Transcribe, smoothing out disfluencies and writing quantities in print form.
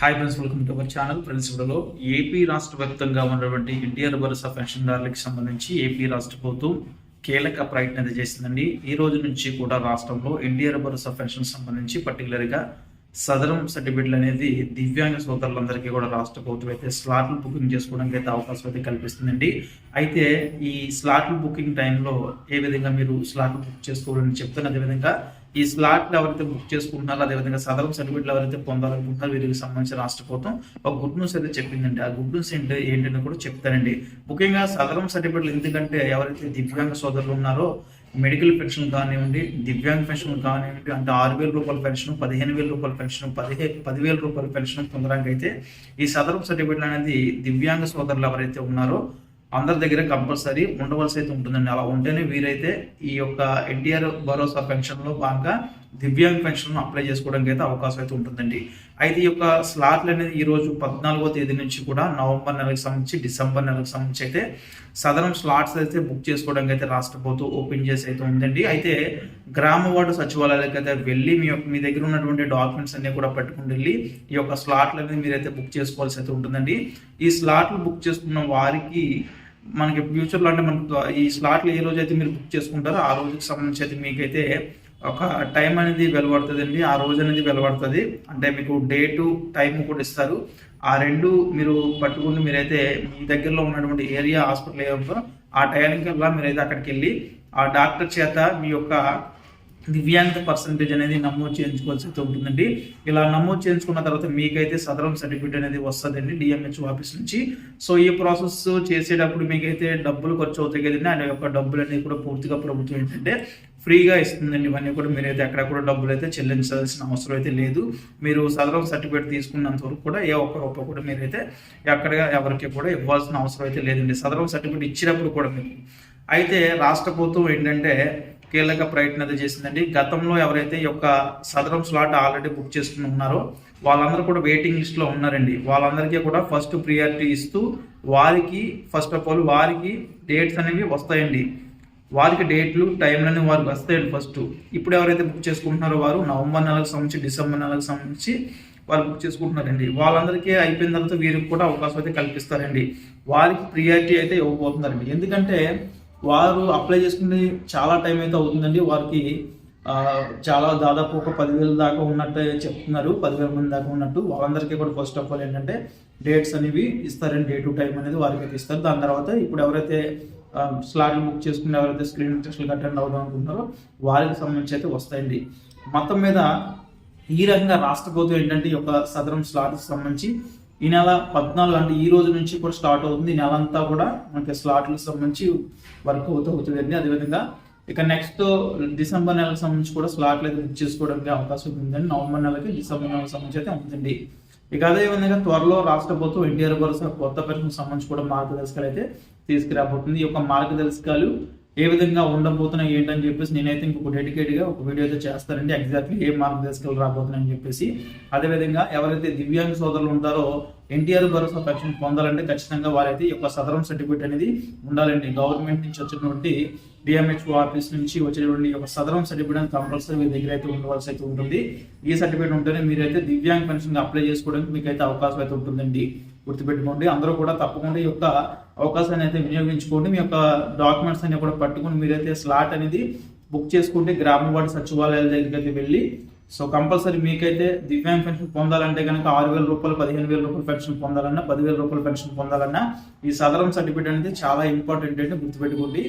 Hi friends, welcome to our channel. Friends, ఇప్పుడులో AP రాష్ట్ర వ్యాప్తంగా ఉన్నటువంటి ఎన్టీఆర్ భరోసా పెన్షన్దారులకు సంబంధించి ఏపీ రాష్ట్ర ప్రభుత్వం కీలక ప్రయత్నం అయితే చేసిందండి. ఈ రోజు నుంచి కూడా రాష్ట్రంలో ఎన్టీఆర్ భరోసా పెన్షన్ సంబంధించి పర్టికులర్గా సదరం సర్టిఫికెట్లు అనేది దివ్యాంగ సోదరులందరికీ కూడా రాష్ట్ర ప్రభుత్వం అయితే స్లాట్లు బుకింగ్ చేసుకోవడానికి అయితే అవకాశం అయితే కల్పిస్తుందండి. అయితే ఈ స్లాట్లు బుకింగ్ టైంలో ఏ విధంగా మీరు స్లాట్లు బుక్ చేసుకోవాలని చెప్తాను. అదేవిధంగా ఈ స్లాట్లు ఎవరైతే బుక్ చేసుకుంటున్నారో, అదేవిధంగా సదరం సర్టిఫికెట్లు ఎవరైతే పొందాలనుకుంటున్నారో వీరికి సంబంధించి రాష్ట్ర ప్రభుత్వం ఒక గుడ్ న్యూస్ అయితే చెప్పిందండి. ఆ గుడ్ న్యూస్ ఏంటని కూడా చెప్తానండి. ముఖ్యంగా సదరం సర్టిఫికెట్లు ఎందుకంటే ఎవరైతే దివ్యాంగ సోదరులు ఉన్నారో మెడికల్ పెన్షన్ కానివ్వండి, దివ్యాంగ పెన్షన్ కానివ్వండి, అంటే 6,000 రూపాయల పెన్షన్, 15,000 రూపాయల పెన్షన్, 10,000 రూపాయల పెన్షన్ పొందడానికి అయితే ఈ సదరం సర్టిఫికెట్ అనేది దివ్యాంగ సోదరులు ఎవరైతే ఉన్నారో అందరి దగ్గర కంపల్సరీ ఉండవలసి అయితే ఉంటుందండి. అలా ఉంటేనే వీరైతే ఈ యొక్క ఎన్టీఆర్ భరోసా పెన్షన్లో భాగంగా దివ్యాంగ పెన్షన్ అప్లై చేసుకోవడానికి అయితే అవకాశం అయితే ఉంటుందండి. అయితే ఈ యొక్క స్లాట్లు అనేది ఈ రోజు 14వ తేదీ నుంచి కూడా నవంబర్ నెలకు సంబంధించి డిసెంబర్ నెలకు సంబంధించి అయితే సదరం స్లాట్స్ అయితే బుక్ చేసుకోవడానికి అయితే రాష్ట్ర ప్రభుత్వం ఓపెన్ చేసి అయితే ఉందండి. అయితే గ్రామ వార్డు సచివాలయాలకు అయితే వెళ్ళి మీ దగ్గర ఉన్నటువంటి డాక్యుమెంట్స్ అన్ని కూడా పట్టుకుని వెళ్ళి ఈ యొక్క స్లాట్లు అనేది మీరైతే బుక్ చేసుకోవాల్సి అయితే ఉంటుందండి. ఈ స్లాట్లు బుక్ చేసుకున్న వారికి మనకి ఫ్యూచర్లో అంటే మనకు ఈ స్లాట్లు ఏ రోజు అయితే మీరు బుక్ చేసుకుంటారో ఆ రోజుకి సంబంధించి అయితే మీకైతే ఒక టైం అనేది వెలువడుతుంది అండి. ఆ రోజు అనేది వెలువడుతుంది, అంటే మీకు డేటు టైం కూడా ఇస్తారు. ఆ రెండు మీరు పట్టుకుని మీరైతే మీ దగ్గరలో ఉన్నటువంటి ఏరియా హాస్పిటల్ ఏదో ఆ టైంకల్లా మీరైతే అక్కడికి వెళ్ళి ఆ డాక్టర్ చేత మీ యొక్క దివ్యాంగత పర్సంటేజ్ అనేది నమోదు చేయించుకోవాల్సి ఉంటుందండి. ఇలా నమోదు చేయించుకున్న తర్వాత మీకైతే సదరం సర్టిఫికేట్ అనేది వస్తుందండి డిఎంహెచ్ ఆఫీస్ నుంచి. సో ఈ ప్రాసెస్ చేసేటప్పుడు మీకైతే డబ్బులు ఖర్చు అవుతాయి కదండి. ఆ యొక్క డబ్బులు అనేది కూడా పూర్తిగా ప్రభుత్వం ఏంటంటే ఫ్రీగా ఇస్తుందండి. ఇవన్నీ కూడా మీరైతే ఎక్కడ కూడా డబ్బులు అయితే చెల్లించాల్సిన అవసరం అయితే లేదు. మీరు సదరం సర్టిఫికేట్ తీసుకున్నంత వరకు కూడా ఏ ఒక్క రూపాయి కూడా మీరైతే ఎక్కడ ఎవరికి కూడా ఇవ్వాల్సిన అవసరం అయితే లేదండి. సదరం సర్టిఫికేట్ ఇచ్చినప్పుడు కూడా మీకు అయితే రాష్ట్ర ప్రభుత్వం ఏంటంటే కీలక ప్రయత్నం అయితే చేసిందండి. గతంలో ఎవరైతే ఈ యొక్క సదరం స్లాట్ ఆల్రెడీ బుక్ చేసుకుని ఉన్నారో వాళ్ళందరూ కూడా వెయిటింగ్ లిస్ట్లో ఉన్నారండి. వాళ్ళందరికీ కూడా ఫస్ట్ ప్రియారిటీ ఇస్తూ వారికి ఫస్ట్ ఆఫ్ ఆల్ వారికి డేట్స్ అనేవి వస్తాయండి. వారికి డేట్లు టైంలని వారికి వస్తాయండి ఫస్ట్. ఇప్పుడు ఎవరైతే బుక్ చేసుకుంటున్నారో వారు నవంబర్ నెలకు సంబంధించి డిసెంబర్ నెలకు సంబంధించి వాళ్ళు బుక్ చేసుకుంటున్నారండి. వాళ్ళందరికీ అయిపోయిన తర్వాత వీరికి కూడా అవకాశం అయితే కల్పిస్తారండి. వారికి ప్రియారిటీ అయితే ఇవ్వబోతున్నారండి. ఎందుకంటే వారు అప్లై చేసుకుని చాలా టైం అయితే అవుతుందండి. వారికి చాలా దాదాపు ఒక 10,000 దాకా ఉన్నట్టు చెప్తున్నారు. 10,000 మంది దాకా ఉన్నట్టు. వాళ్ళందరికీ కూడా ఫస్ట్ ఆఫ్ ఆల్ ఏంటంటే డేట్స్ అనేవి ఇస్తారండి. డే టు టైం అనేది వారికి అయితే ఇస్తారు. దాని తర్వాత ఇప్పుడు ఎవరైతే స్లాట్లు బుక్ చేసుకుని ఎవరైతే స్క్రీన్ టెస్ట్లు అటెండ్ అవుదాం అనుకుంటున్నారో వారికి సంబంధించి అయితే వస్తాయండి. మొత్తం మీద ఈ రకంగా రాష్ట్ర ప్రభుత్వం ఏంటంటే ఈ యొక్క సదరం స్లాట్కి సంబంధించి ఈ నెల 14 అంటే ఈ రోజు నుంచి కూడా స్టార్ట్ అవుతుంది. ఈ నెల అంతా కూడా మనకి స్లాట్లకు సంబంధించి వర్క్ అవుతుందండి. అదేవిధంగా ఇక నెక్స్ట్ డిసెంబర్ నెలకు సంబంధించి కూడా స్లాట్లు అయితే బుక్ చేసుకోవడానికి అవకాశం ఉందండి. నవంబర్ నెలకి డిసెంబర్ నెలకు సంబంధించి అయితే ఉందండి. ఇక అదేవిధంగా త్వరలో రాష్ట్ర ప్రభుత్వం ఎన్టీఆర్ భరోసా కొత్త పెన్షన్ సంబంధించి కూడా మార్గదర్శకాలు అయితే తీసుకురాబోతుంది. ఈ యొక్క మార్గదర్శకాలు ఏ విధంగా ఉండబోతున్నాయి ఏంటని చెప్పేసి నేనైతే ఇంకొక డెడికేట్గా ఒక వీడియో అయితే చేస్తానండి. ఎగ్జాక్ట్లీ ఏ మార్గదర్శకాలు రాబోతున్నాయని చెప్పేసి. అదేవిధంగా ఎవరైతే దివ్యాంగ సోదరులు ఉంటారో ఎన్టీఆర్ భరోసా పెన్షన్ పొందాలంటే ఖచ్చితంగా వారైతే ఈ యొక్క సదరం సర్టిఫికేట్ అనేది ఉండాలండి. గవర్నమెంట్ నుంచి వచ్చినటువంటి డిఎంహెచ్ఓ ఆఫీస్ నుంచి వచ్చినటువంటి ఒక సదరం సర్టిఫికేట్ కంపల్సరీ మీ దగ్గర అయితే ఉండవలసి అయితే ఉంటుంది. ఈ సర్టిఫికేట్ ఉంటేనే మీరైతే దివ్యాంగ పెన్షన్ అప్లై చేసుకోవడానికి మీకు అయితే అవకాశం అయితే ఉంటుందండి. గుర్తుపెట్టుకోండి. అందరూ కూడా తప్పకుండా ఈ యొక్క అవకాశాన్ని అయితే వినియోగించుకోండి. మీ యొక్క డాక్యుమెంట్స్ అన్ని కూడా పట్టుకుని మీరైతే స్లాట్ అనేది బుక్ చేసుకుంటే గ్రామ వార్డు సచివాలయాల దగ్గరికి అయితే వెళ్ళి సో కంపల్సరీ మీకైతే దివ్యాంగ పెన్షన్ పొందాలంటే కనుక 6,000 రూపాయలు, 15,000 రూపాయల పెన్షన్ పొందాలన్నా, 10,000 రూపాయల పెన్షన్ పొందాలన్నా ఈ సదరం సర్టిఫికేట్ అనేది చాలా ఇంపార్టెంట్ అంటే గుర్తుపెట్టుకోండి.